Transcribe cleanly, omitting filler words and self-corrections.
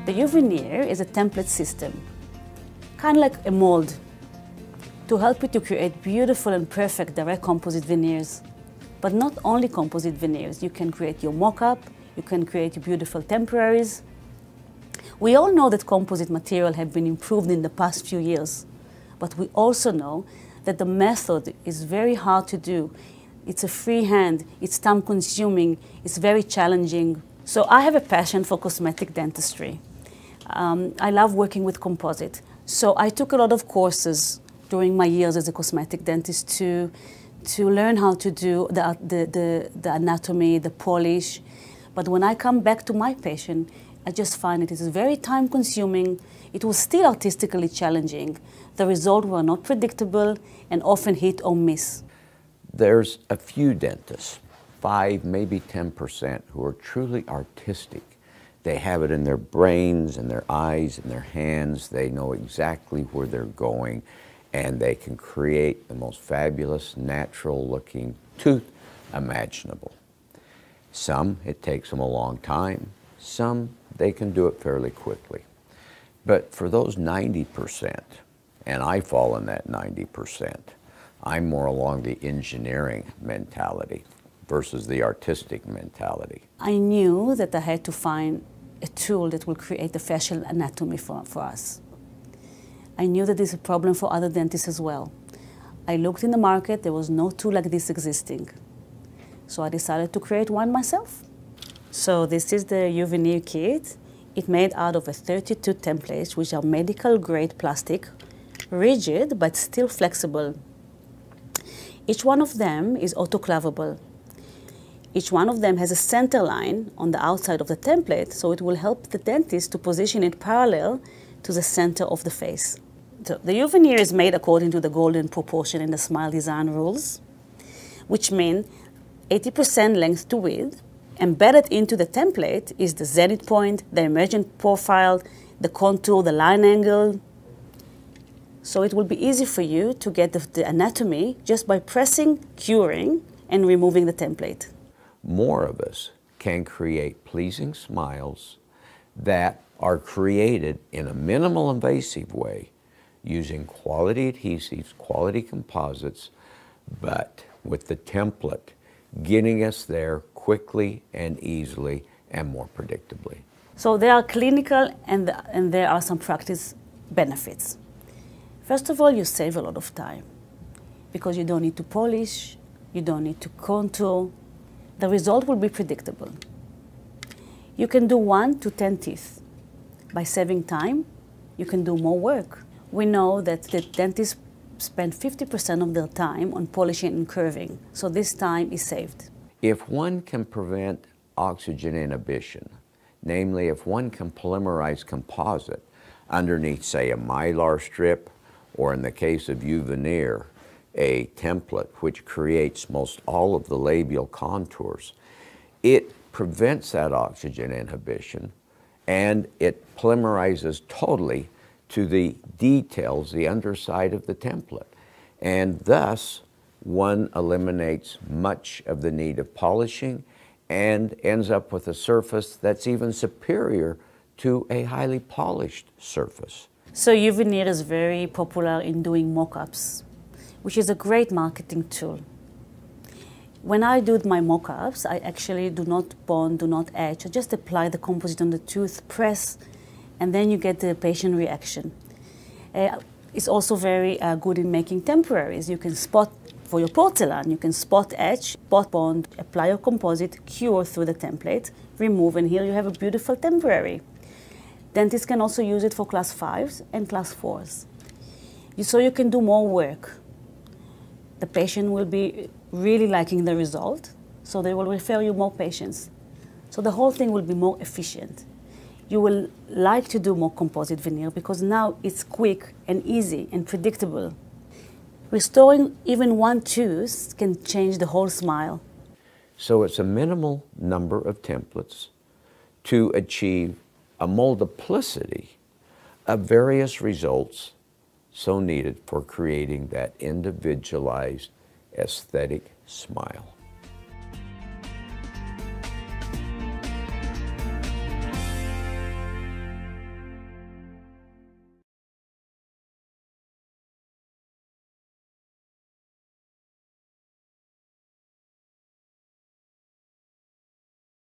The Uveneer is a template system, kind of like a mold, to help you to create beautiful and perfect direct composite veneers. But not only composite veneers, you can create your mock-up, you can create beautiful temporaries. We all know that composite material have been improved in the past few years, but we also know that the method is very hard to do. It's a freehand, it's time-consuming, it's very challenging. So I have a passion for cosmetic dentistry. I love working with composite. So I took a lot of courses during my years as a cosmetic dentist to learn how to do the anatomy, the polish. But when I come back to my patient, I just find it is very time-consuming. It was still artistically challenging. The results were not predictable and often hit or miss. There's a few dentists, 5, maybe 10%, who are truly artistic. They have it in their brains, in their eyes, in their hands. They know exactly where they're going, and they can create the most fabulous, natural-looking tooth imaginable. Some, it takes them a long time. Some, they can do it fairly quickly. But for those 90%, and I fall in that 90%, I'm more along the engineering mentality versus the artistic mentality. I knew that I had to find a tool that will create the facial anatomy for us. I knew that this is a problem for other dentists as well. I looked in the market, there was no tool like this existing. So I decided to create one myself. So this is the Uveneer kit. It's made out of 32 templates, which are medical grade plastic, rigid but still flexible. Each one of them is autoclavable. Each one of them has a center line on the outside of the template, so it will help the dentist to position it parallel to the center of the face. So the Uveneer is made according to the golden proportion in the Smile design rules, which mean 80% length to width. Embedded into the template is the zenith point, the emergent profile, the contour, the line angle. So it will be easy for you to get the anatomy just by pressing, curing, and removing the template. More of us can create pleasing smiles that are created in a minimal invasive way using quality adhesives, quality composites, but with the template getting us there quickly and easily and more predictably. So there are clinical and there are some practice benefits. First of all, you save a lot of time because you don't need to polish, you don't need to contour. The result will be predictable. You can do 1 to 10 teeth. By saving time, you can do more work. We know that the dentists spend 50% of their time on polishing and curving, so this time is saved. If one can prevent oxygen inhibition, namely if one can polymerize composite underneath, say, a mylar strip, or in the case of Uveneer, a template which creates most all of the labial contours, it prevents that oxygen inhibition and it polymerizes totally to the details, the underside of the template. And thus, one eliminates much of the need of polishing and ends up with a surface that's even superior to a highly polished surface. So Uveneer is very popular in doing mock-ups, which is a great marketing tool. When I do my mock-ups, I actually do not bond, do not etch. I just apply the composite on the tooth, press, and then you get the patient reaction. It's also very good in making temporaries. You can spot for your porcelain, you can spot etch, spot bond, apply your composite, cure through the template, remove, and here you have a beautiful temporary. Dentists can also use it for class 5s and class 4s. So you can do more work. The patient will be really liking the result, so they will refer you more patients. So the whole thing will be more efficient. You will like to do more composite veneer because now it's quick and easy and predictable. Restoring even one tooth can change the whole smile. So it's a minimal number of templates to achieve a multiplicity of various results so needed for creating that individualized aesthetic smile.